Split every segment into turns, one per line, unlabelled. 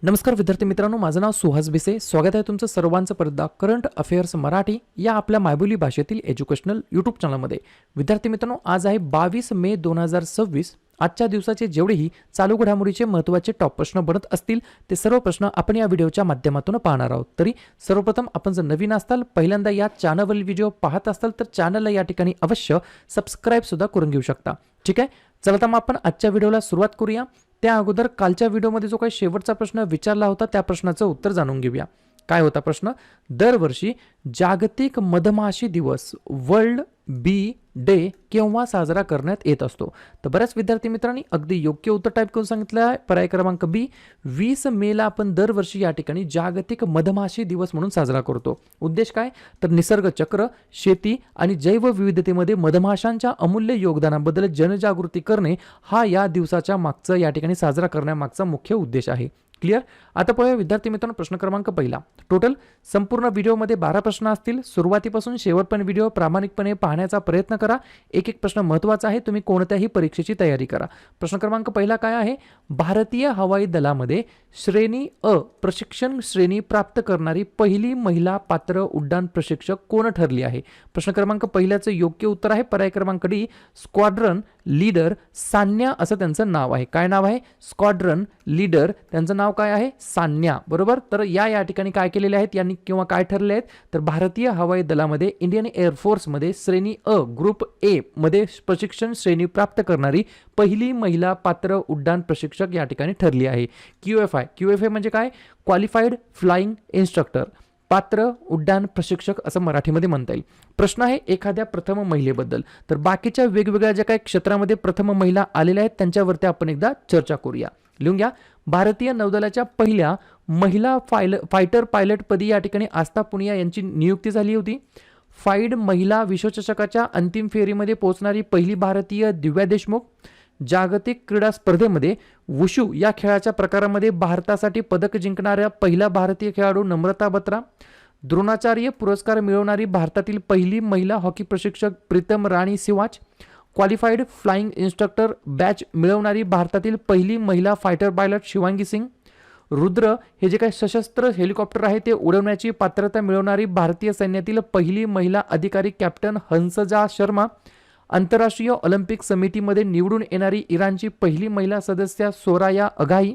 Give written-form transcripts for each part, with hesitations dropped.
नमस्कार विद्यार्थी मित्रांनो, माझं नाव सुहास भिसे. स्वागत आहे तुमचं सर्वांचं परत करंट अफेअर्स मराठी या आपल्या मायबोली भाषेतील एज्युकेशनल यूट्यूब चॅनलमध्ये. विद्यार्थी मित्रांनो, आज आहे 22 मे 2026. आजच्या दिवसाचे जेवढेही चालू घडामोडीचे महत्त्वाचे टॉप प्रश्न बनत असतील ते सर्व प्रश्न आपण या व्हिडिओच्या माध्यमातून पाहणार आहोत. तरी सर्वप्रथम आपण जर नवीन असाल, पहिल्यांदा या चॅनलवरील व्हिडिओ पाहत असाल तर चॅनलला या ठिकाणी अवश्य सबस्क्राईब सुद्धा करून घेऊ शकता. ठीक आहे, चला तर मग आपण आजच्या व्हिडिओला सुरुवात करूया. त्या अगोदर कालच्या व्हिडिओमध्ये जो काही शेवटचा प्रश्न विचारला होता त्या प्रश्नाचं उत्तर जाणून घेऊया. काय होता प्रश्न? दरवर्षी जागतिक मधमाशी दिवस वर्ल्ड बी डे केव्हा साजरा करण्यात येत असतो? तर बऱ्याच विद्यार्थी मित्रांनी अगदी योग्य उत्तर टाईप करून सांगितलं आहे. पर्याय क्रमांक बी, 20 मेला आपण दरवर्षी या ठिकाणी जागतिक मधमाशी दिवस म्हणून साजरा करतो. उद्देश काय? तर निसर्ग चक्र, शेती आणि जैवविविधतेमध्ये मधमाशांच्या अमूल्य योगदानाबद्दल जनजागृती करणे हा या दिवसाच्या मागचा या ठिकाणी साजरा करण्यामागचा मुख्य उद्देश आहे. क्लिअर? आता पाहूया विद्यार्थी मित्रांनो प्रश्न क्रमांक पहिला. टोटल संपूर्ण व्हिडिओमध्ये 12 प्रश्न असतील. सुरुवातीपासून शेवटपर्यंत व्हिडिओ प्रामाणिकपणे पाहण्याचा प्रयत्न करा. एक एक प्रश्न महत्त्वाचा आहे. तुम्ही कोणत्याही परीक्षेची तयारी करा. प्रश्न क्रमांक पहिला काय आहे? भारतीय हवाई दलामध्ये श्रेणी अ प्रशिक्षण श्रेणी प्राप्त करणारी पहिली महिला पात्र उड्डाण प्रशिक्षक कोण ठरली आहे? प्रश्न क्रमांक पहिल्याचं योग्य उत्तर आहे पर्याय क्रमांक डी, स्क्वाड्रन लीडर सान्या असं त्यांचं नाव आहे. काय नाव आहे? स्क्वाड्रन लीडर, त्यांचं नाव काय आहे? सान्या. बरोबर. तर या ठिकाणी काय केलेले आहेत यांनी किंवा काय ठरले आहेत? तर भारतीय हवाई दलामध्ये इंडियन एअरफोर्समध्ये श्रेणी अ ग्रुप ए मध्ये प्रशिक्षण श्रेणी प्राप्त करणारी पहिली महिला पात्र उड्डाण प्रशिक्षक या ठिकाणी ठरली आहे. क्यूएफआय म्हणजे काय? क्वालिफाईड फ्लाइंग इन्स्ट्रक्टर, पात्र उड्डाण प्रशिक्षक असं मराठीमध्ये म्हणता येईल. प्रश्न आहे एखाद्या प्रथम महिलेबद्दल. तर बाकीच्या वेगवेगळ्या ज्या काही क्षेत्रामध्ये प्रथम महिला आलेल्या आहेत त्यांच्यावरती आपण एकदा चर्चा करूया. लिहून घ्या. भारतीय नौदलाच्या पहिल्या महिला फायटर पायलटपदी या ठिकाणी आस्था पुनिया यांची नियुक्ती झाली होती. फाईड महिला विश्वचषकाच्या अंतिम फेरीमध्ये पोहोचणारी पहिली भारतीय दिव्या देशमुख. जागतिक क्रीडा स्पर्धेमध्ये वुशू या खेळाच्या प्रकारामध्ये भारतासाठी पदक जिंकणाऱ्या पहिला भारतीय खेळाडू नम्रता बत्रा. द्रोणाचार्य पुरस्कार मिळवणारी भारतातील पहिली महिला हॉकी प्रशिक्षक Pritam Rani Siwach. Qualified flying instructor badge मिळवणारी भारतातील पहिली महिला फायटर पायलट शिवांगी सिंग. रुद्र हे जे काही सशस्त्र हेलिकॉप्टर आहे ते उडवण्याची पात्रता मिळवणारी भारतीय सैन्यातील पहिली महिला अधिकारी कॅप्टन हंसजा शर्मा. आंतरराष्ट्रीय ऑलिम्पिक समितीमध्ये निवडून येणारी इराणची पहिली महिला सदस्य सोराया अघाई.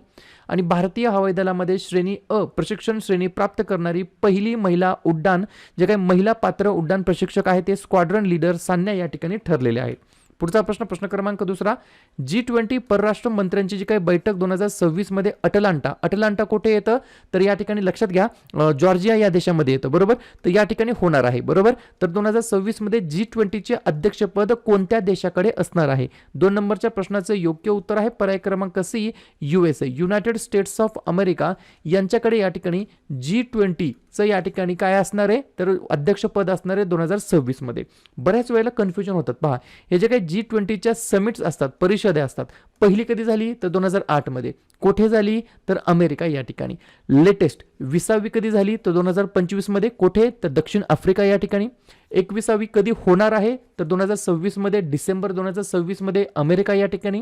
आणि भारतीय हवाई दलामध्ये श्रेणी अ प्रशिक्षण श्रेणी प्राप्त करणारी पहिली महिला उड्डाण जे काही महिला पात्र उड्डाण प्रशिक्षक आहे ते स्क्वाड्रन लीडर सान्या या ठिकाणी ठरलेले आहे. पुढचा प्रश्न, प्रश्न क्रमांक दुसरा. G20 परराष्ट्र मंत्र्यांची जी काही बैठक 2026 मध्ये अटलांटा कुठे येतं? तर या ठिकाणी लक्षात घ्या, जॉर्जिया या देशामध्ये येतं. बरोबर. तर या ठिकाणी होणार आहे. बरोबर. तर 2026 मध्ये G20चे अध्यक्षपद कोणत्या देशाकडे असणार आहे? 2 नंबरच्या प्रश्नाचं योग्य उत्तर आहे पर्याय क्रमांक C, USA United States of America यांच्याकडे या ठिकाणी G20 चं या ठिकाणी काय असणार आहे? तर अध्यक्षपद असणार आहे 2026 मध्ये. बऱ्याच वेळेला कन्फ्युजन होतात. पहा, हे जे काही G20च्या समिट्स असतात, परिषदे असतात, पहिली कधी झाली तर 2008 मध्ये. कोठे झाली? तर अमेरिका या ठिकाणी. लेटेस्ट 20वी कधी झाली तर 2025 मध्ये. कोठे? तर दक्षिण आफ्रिका या ठिकाणी. 21वी कधी होणार आहे? तर 2026 मध्ये, डिसेंबर 2026 मध्ये अमेरिका या ठिकाणी.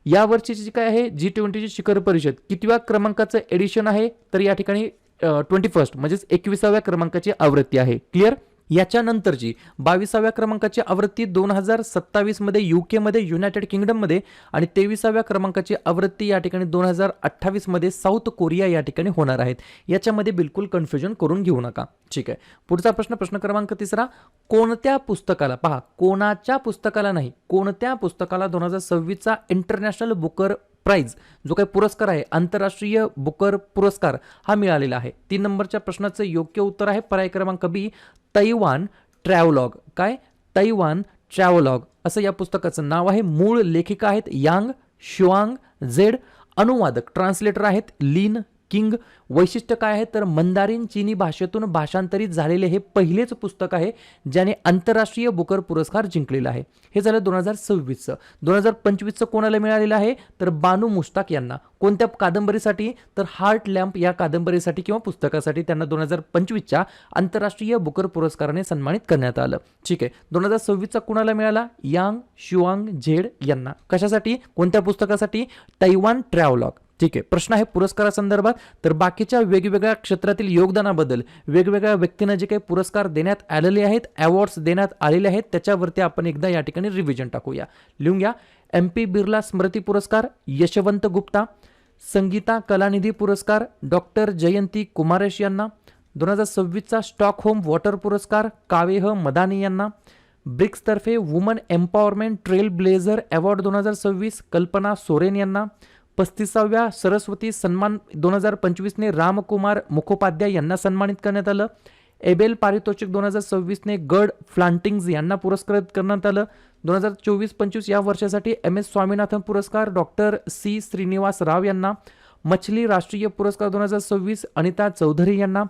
या वर्षीची जी काय आहे G20ची शिखर परिषद कितव्या क्रमांकाचं एडिशन आहे? तर या ठिकाणी 21 म्हणजेच 21व्या क्रमांकाची आवृत्ती आहे. क्लिअर? याच्यानंतरची 22व्या क्रमांकाची आवृत्ती 2027 मध्ये UK मध्ये, युनायटेड किंगडम मध्ये. आणि 23व्या क्रमांकाची आवृत्ती या ठिकाणी 2028 मध्ये साऊथ कोरिया या ठिकाणी होणार आहेत. याच्यामध्ये बिलकुल कन्फ्युजन करून घेऊ नका. ठीक आहे. पुढचा प्रश्न, प्रश्न क्रमांक तिसरा. कोणत्या पुस्तकाला, पहा कोणाच्या पुस्तकाला नाही, कोणत्या पुस्तकाला 2026चा इंटरनॅशनल बुकर प्राइज जो काही पुरस्कार आहे, आंतरराष्ट्रीय बुकर पुरस्कार हा मिळालेला आहे? 3 नंबरच्या प्रश्नाचं योग्य उत्तर आहे पर्याय क्रमांक बी, तैवान ट्रॅव्हलॉग. काय? तैवान ट्रॅव्हलॉग असं या पुस्तकाचं नाव आहे. मूळ लेखिका आहेत यांग शुआंग झेड. अनुवादक ट्रान्सलेटर आहेत लिन किंग. वैशिष्ट्य काय आहे? तर मंदारिन चीनी भाषेतून भाषांतरित झालेले हे पहिलेच पुस्तक आहे ज्याने आंतरराष्ट्रीय बुकर पुरस्कार जिंकलेला आहे. हे झालं 2026चं. 2025चं कोणाला मिळालेलं आहे? तर बानू मुश्ताक यांना. कोणत्या कादंबरीसाठी? तर हार्ट लॅम्प या कादंबरीसाठी किंवा पुस्तकासाठी त्यांना 2025च्या आंतरराष्ट्रीय बुकर पुरस्काराने सन्मानित करण्यात आलं. ठीक आहे. 2026चा कोणाला मिळाला? यांग शुआंग झेड यांना. कशासाठी? कोणत्या पुस्तकासाठी? Taiwan travelogue. ठीक आहे. प्रश्न आहे पुरस्कारासंदर्भात. तर बाकीच्या वेगवेगळ्या क्षेत्रातील योगदानाबद्दल वेगवेगळ्या व्यक्तींना जे काही पुरस्कार देण्यात आलेले आहेत, अवॉर्ड्स देण्यात आलेले आहेत, त्याच्यावरती आपण एकदा या ठिकाणी रिव्हिजन टाकूया. लिहून घ्या. MP बिर्ला स्मृती पुरस्कार यशवंत गुप्ता, संगीता कलानिधी पुरस्कार डॉक्टर जयंती कुमारेश यांना, 2026चा स्टॉकहोम वॉटर पुरस्कार कावेह मदानी यांना, ब्रिक्सतर्फे woman empowerment trailblazer award 2026 Kalpana Soren यांना, 35व्या सरस्वती सन्मान 2025ने रामकुमार मुखोपाध्याय यांना सन्मानित करण्यात आलं. एबेल पारितोषिक 2026ने गड फ्लांटिंग्ज यांना पुरस्कृत करण्यात आलं. 2024-25 या वर्षासाठी MS स्वामीनाथन पुरस्कार डॉक्टर C श्रीनिवास राव यांना, मछली राष्ट्रीय पुरस्कार 2026 अनिता चौधरी यांना,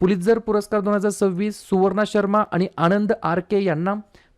पुलित्झर पुरस्कार 2026 सुवर्णा शर्मा आणि आनंद RK यांना,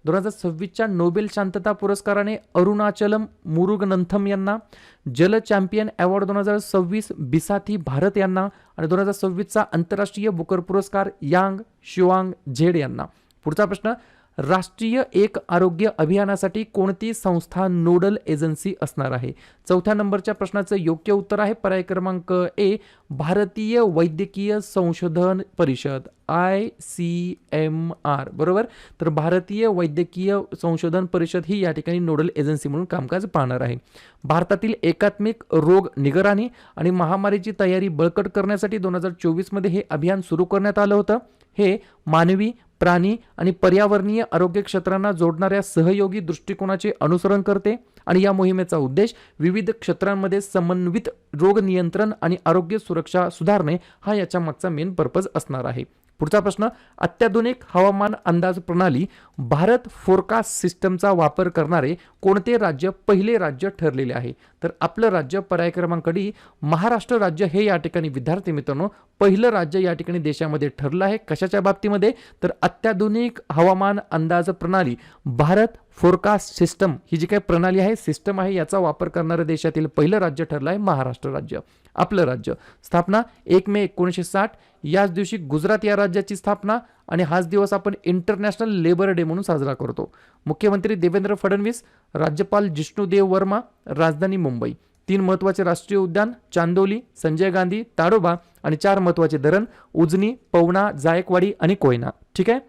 2026च्या नोबेल शांतता पुरस्काराने अरुणाचलम मुरुगनंथम यांना, जल चॅम्पियन अवॉर्ड 2026 बिसाथी भारत यांना आणि 2026चा आंतरराष्ट्रीय बुकर पुरस्कार यांग शुआंग झेड यांना. पुढचा प्रश्न, राष्ट्रीय एक आरोग्य अभियानासाठी कोणती संस्था नोडल एजन्सी असणार आहे? चौथ्या नंबरच्या प्रश्नाचं योग्य उत्तर आहे पर्याय क्रमांक ए, भारतीय वैद्यकीय संशोधन परिषद ICMR. बरोबर. तर भारतीय वैद्यकीय संशोधन परिषद ही या ठिकाणी नोडल एजन्सी म्हणून कामकाज पाहणार आहे. भारतातील एकात्मिक रोग निगराणी आणि महामारीची तयारी बळकट करण्यासाठी 2024 मध्ये हे अभियान सुरू करण्यात आलं होतं. हे मानवी, प्राणी आणि पर्यावरणीय आरोग्य क्षेत्रांना जोडणाऱ्या सहयोगी दृष्टिकोनाचे अनुसरण करते आणि या मोहिमेचा उद्देश विविध क्षेत्रांमध्ये समन्वित रोग नियंत्रण आणि आरोग्य सुरक्षा सुधारणे हा याच्या मागचा मेन पर्पज असणार आहे. पुढचा प्रश्न, अत्याधुनिक हवामान अंदाज प्रणाली भारत फोरकास्ट सिस्टमचा वापर करणारे कोणते राज्य पहिले राज्य ठरलेले आहे? तर आपलं राज्य पर्याय क्रमांक डी, महाराष्ट्र राज्य हे या ठिकाणी विद्यार्थी मित्रांनो पहिलं राज्य या ठिकाणी देशामध्ये ठरलं आहे. कशाच्या बाबतीमध्ये? तर अत्याधुनिक हवामान अंदाज प्रणाली भारत फोरकास्ट सिस्टम ही जी काही प्रणाली आहे, सिस्टम आहे, याचा वापर करणारं देशातील पहिलं राज्य ठरलं आहे महाराष्ट्र राज्य. आपलं राज्य. स्थापना 1 मे 1960. याच दिवशी गुजरात या राज्याची स्थापना आणि हाच दिवस आपण इंटरनॅशनल लेबर डे म्हणून साजरा करतो. मुख्यमंत्री देवेंद्र फडणवीस, राज्यपाल जिष्णुदेव वर्मा, राजधानी मुंबई. 3 महत्त्वाचे राष्ट्रीय उद्यान चांदोली, संजय गांधी, ताडोबा आणि 4 महत्त्वाचे धरण उजनी, पवना, जायकवाडी आणि कोयना. ठीक आहे.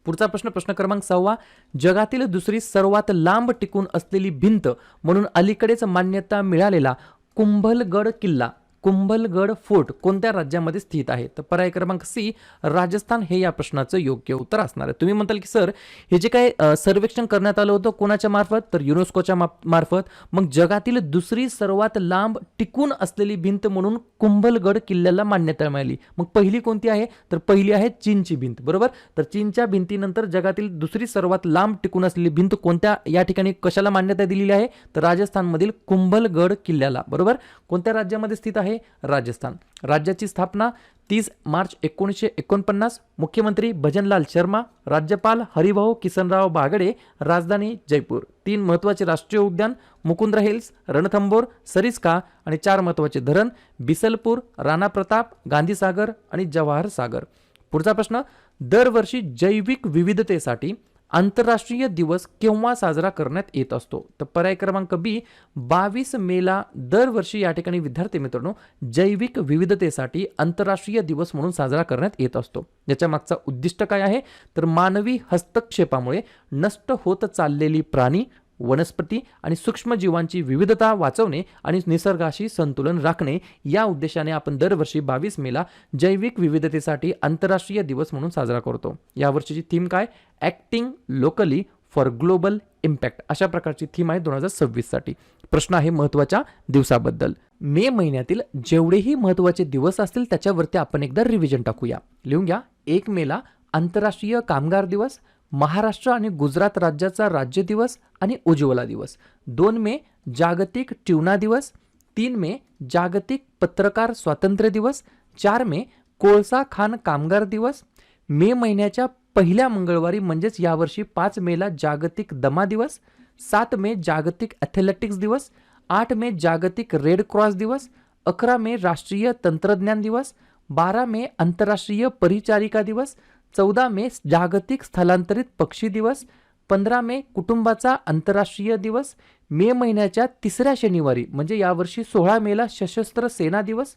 पुढचा प्रश्न, प्रश्न क्रमांक 6, जगातील दुसरी सर्वात लांब टिकून असलेली भिंत म्हणून अलीकडेच मान्यता मिळालेला कुंभलगड किल्ला, कुंभलगड फोर्ट कोणत्या राज्यामध्ये स्थित आहे? तर पर्याय क्रमांक सी, राजस्थान हे या प्रश्नाचं योग्य उत्तर असणार आहे. तुम्ही म्हणताल की सर हे जे काय सर्वेक्षण करण्यात आलं होतं कोणाच्या मार्फत? तर युनेस्कोच्या मार्फत. मग जगातील दुसरी सर्वात लांब टिकून असलेली भिंत म्हणून कुंभलगड किल्ल्याला मान्यता मिळाली. मग पहिली कोणती आहे? तर पहिली आहे चीनची भिंत. बरोबर. तर चीनच्या भिंतीनंतर जगातील दुसरी सर्वात लांब टिकून असलेली भिंत कोणत्या या ठिकाणी कशाला मान्यता दिलेली आहे? तर राजस्थानमधील कुंभलगड किल्ल्याला. बरोबर. कोणत्या राज्यामध्ये स्थित आहे? राजस्थान. राज्याची स्थापना 30 मार्च 1949. मुख्यमंत्री भजनलाल शर्मा, राज्यपाल हरिभाऊ किसनराव बागडे, राजधानी जयपूर. 3 महत्त्वाचे राष्ट्रीय उद्यान मुकुंद्रा हिल्स, रणथंबोर, सरिस्का आणि 4 महत्त्वाचे धरण बिसलपूर, राणा प्रताप, गांधीसागर आणि जवाहर सागर. पुढचा प्रश्न, दरवर्षी जैविक विविधतेसाठी आंतरराष्ट्रीय दिवस केव्हा साजरा करण्यात येत असतो? तर पर्याय क्रमांक बी, 22 मेला दरवर्षी या ठिकाणी विद्यार्थी मित्रांनो जैविक विविधतेसाठी आंतरराष्ट्रीय दिवस म्हणून साजरा करण्यात येत असतो. याच्या मागचा उद्दिष्ट काय आहे? तर मानवी हस्तक्षेपामुळे नष्ट होत चाललेली प्राणी, वनस्पती आणि सूक्ष्मजीवांची विविधता वाचवणे आणि निसर्गाशी संतुलन राखणे या उद्देशाने आपण दरवर्षी 22 मेला जैविक विविधतेसाठी आंतरराष्ट्रीय दिवस म्हणून साजरा करतो. यावर्षीची थीम काय? Acting locally for global impact अशा प्रकारची थीम आहे 2026 साठी. प्रश्न आहे महत्त्वाच्या दिवसाबद्दल. मे महिन्यातील जेवढेही महत्त्वाचे दिवस असतील त्याच्यावरती आपण एकदा रिव्हिजन टाकूया. लिहून घ्या. 1 मेला आंतरराष्ट्रीय कामगार दिवस, महाराष्ट्र आणि गुजरात राज्याचा राज्य दिवस आणि उज्ज्वला दिवस. 2 मे जागतिक ट्यूना दिवस, 3 मे जागतिक पत्रकार स्वातंत्र्य दिवस, 4 मे कोळसा खाण कामगार दिवस. मे महिन्याच्या पहिल्या मंगळवारी म्हणजेच यावर्षी 5 मेला जागतिक दमा दिवस, 7 मे जागतिक ॲथलेटिक्स दिवस, 8 मे जागतिक रेड क्रॉस दिवस, 11 मे राष्ट्रीय तंत्रज्ञान दिवस, 12 मे आंतरराष्ट्रीय परिचारिका दिवस, 14 मे जागतिक स्थलांतरित पक्षी दिवस, 15 मे कुटुंबाचा आंतरराष्ट्रीय दिवस, मे महिन्याच्या तिसऱ्या शनिवारी म्हणजे यावर्षी 16 मेला सशस्त्र सेना दिवस,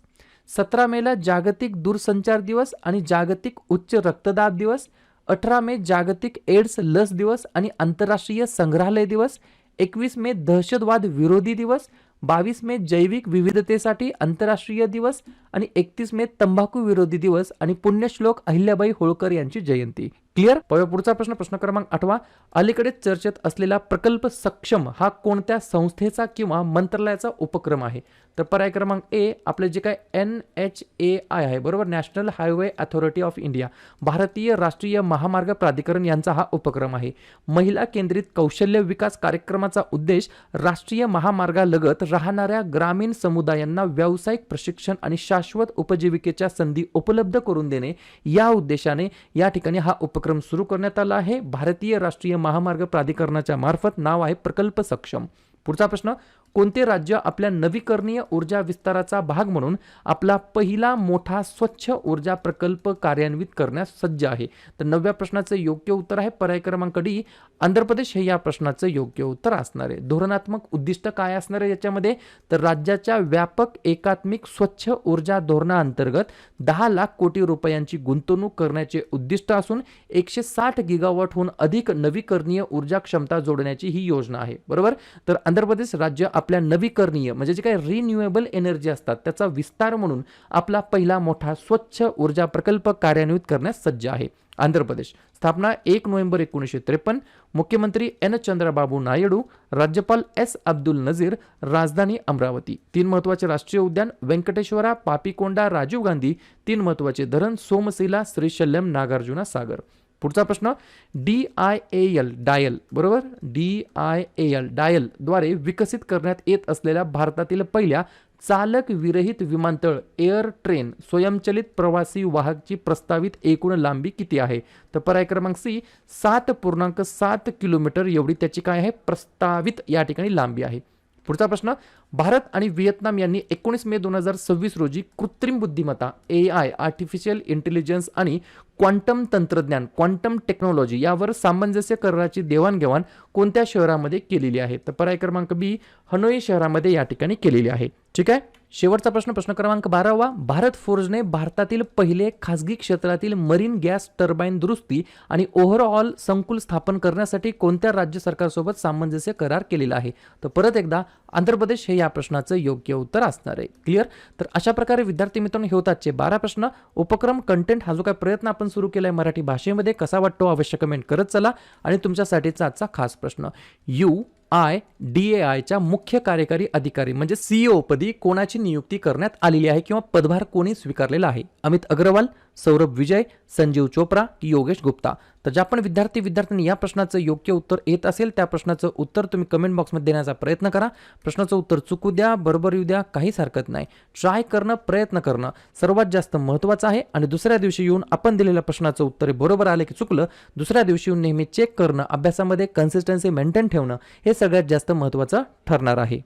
17 मेला जागतिक दूरसंचार दिवस आणि जागतिक उच्च रक्तदाब दिवस, 18 मे जागतिक एड्स लस दिवस आणि आंतरराष्ट्रीय संग्रहालय दिवस, 21 मे दहशतवाद विरोधी दिवस, 22 मे जैविक विविधतेसाठी आंतरराष्ट्रीय दिवस आणि 31 मे तंबाखू विरोधी दिवस आणि पुण्यश्लोक अहिल्याबाई होळकर यांची जयंती. क्लिअर? पुढचा प्रश्न, प्रश्न क्रमांक 8. अलीकडेच चर्चेत असलेला प्रकल्प सक्षम हा कोणत्या संस्थेचा किंवा मंत्रालयाचा उपक्रम आहे? तर पर्याय क्रमांक ए आपले जे काय NHAI आहे, बरोबर, national highway authority of India, भारतीय राष्ट्रीय महामार्ग प्राधिकरण यांचा हा उपक्रम आहे. महिला केंद्रित कौशल्य विकास कार्यक्रमाचा उद्देश राष्ट्रीय महामार्गालगत राहणाऱ्या ग्रामीण समुदायांना व्यावसायिक प्रशिक्षण आणि शाश्वत उपजीविकेच्या संधी उपलब्ध करून देणे या उद्देशाने या ठिकाणी हा उपक्रम सुरू करण्यात आला आहे. भारतीय राष्ट्रीय महामार्ग प्राधिकरणाच्या मार्फत. नाव आहे प्रकल्प सक्षम. पुढचा प्रश्न, कोणते राज्य आपल्या नवीकरणीय ऊर्जा विस्ताराचा भाग म्हणून आपला पहिला मोठा स्वच्छ ऊर्जा प्रकल्प कार्यान्वित करण्यास सज्ज आहे? तर 9व्या प्रश्नाचं योग्य उत्तर आहे पर्याय क्रमांक डी, आंध्र प्रदेश हे या प्रश्नाचं योग्य उत्तर असणार आहे. धोरणात्मक उद्दिष्ट काय असणार आहे याच्यामध्ये? तर राज्याच्या व्यापक एकात्मिक स्वच्छ ऊर्जा धोरणाअंतर्गत 10 लाख कोटी रुपयांची गुंतवणूक करण्याचे उद्दिष्ट असून 160 गिगावॉटहून अधिक नवीकरणीय ऊर्जा क्षमता जोडण्याची ही योजना आहे. बरोबर. तर आंध्र प्रदेश राज्य आपल्या नवीकरणीय म्हणजे जे काही रिन्युएबल एनर्जी असतात त्याचा विस्तार म्हणून आपला पहिला मोठा स्वच्छ ऊर्जा प्रकल्प कार्यान्वित करण्यास सज्ज आहे. आंध्र प्रदेश. स्थापना 1 नोव्हेंबर 1953. मुख्यमंत्री एन चंद्रबाबू नायडू, राज्यपाल एस अब्दुल नजीर, राजधानी अमरावती. 3 महत्त्वाचे राष्ट्रीय उद्यान व्यंकटेश्वरा, पापीकोंडा, राजीव गांधी. 3 महत्त्वाचे धरण सोमशिला, श्रीशल्यम, नागार्जुना सागर. पुढचा प्रश्न, DIAL डायल, बरोबर, DIAL डायल द्वारे विकसित करण्यात येत असलेल्या भारतातील पहिल्या चालक विरहित विमानतळ एअर ट्रेन स्वयंचलित प्रवासी वाहकची प्रस्तावित एकूण लांबी किती आहे? तर पर्याय क्रमांक सी 7.7 किलोमीटर एवढी त्याची काय आहे? प्रस्तावित या ठिकाणी लांबी आहे. पुढचा प्रश्न, भारत आणि व्हिएतनाम यांनी 19 मे 2026 रोजी कृत्रिम बुद्धिमत्ता AI आर्टिफिशियल इंटेलिजन्स आणि क्वांटम तंत्रज्ञान क्वांटम टेक्नॉलॉजी यावर सामंजस्य कराराची देवाणघेवाण कोणत्या शहरामध्ये केलेली आहे? तर पर्याय क्रमांक बी हनोई शहरामध्ये या ठिकाणी केलेली आहे. ठीक आहे. शेवटचा प्रश्न, प्रश्न क्रमांक 12. भारत फोर्जने भारतातील पहिले खासगी क्षेत्रातील मरीन गॅस टर्बाइन दुरुस्ती आणि ओव्हरऑल संकुल स्थापन करण्यासाठी कोणत्या राज्य सरकारसोबत सामंजस्य करार केलेला आहे? तर परत एकदा आंध्र प्रदेश हे या प्रश्नाचं योग्य उत्तर असणार आहे. क्लिअर? तर अशा प्रकारे विद्यार्थी मित्रांनो हे होतातचे 12 प्रश्न. उपक्रम कंटेंट हा जो काही प्रयत्न आपण सुरू केलाय मराठी भाषेमध्ये कसा वाटतो अवश्य कमेंट करत चला. आणि तुमच्यासाठीचा आजचा खास प्रश्न, UIDAI च्या मुख्य कार्यकारी अधिकारी म्हणजे CEO पदी कोणाची नियुक्ती करण्यात आलेली आहे किंवा पदभार कोणी स्वीकारलेला आहे? अमित अग्रवाल, सौरभ विजय, संजीव चोप्रा की योगेश गुप्ता? तर ज्या पण विद्यार्थ्यांनी या प्रश्नाचं योग्य उत्तर येत असेल त्या प्रश्नाचं उत्तर तुम्ही कमेंट बॉक्समध्ये देण्याचा प्रयत्न करा. प्रश्नाचं उत्तर चुकू द्या, बरोबर येऊ द्या, काहीच हरकत नाही. ट्राय करणं, प्रयत्न करणं सर्वात जास्त महत्त्वाचं आहे. आणि दुसऱ्या दिवशी येऊन आपण दिलेल्या प्रश्नाचं उत्तर बरोबर आलं की चुकलं, दुसऱ्या दिवशी येऊन नेहमी चेक करणं, अभ्यासामध्ये कन्सिस्टन्सी मेंटेन ठेवणं हे सगळ्यात जास्त महत्त्वाचं ठरणार आहे.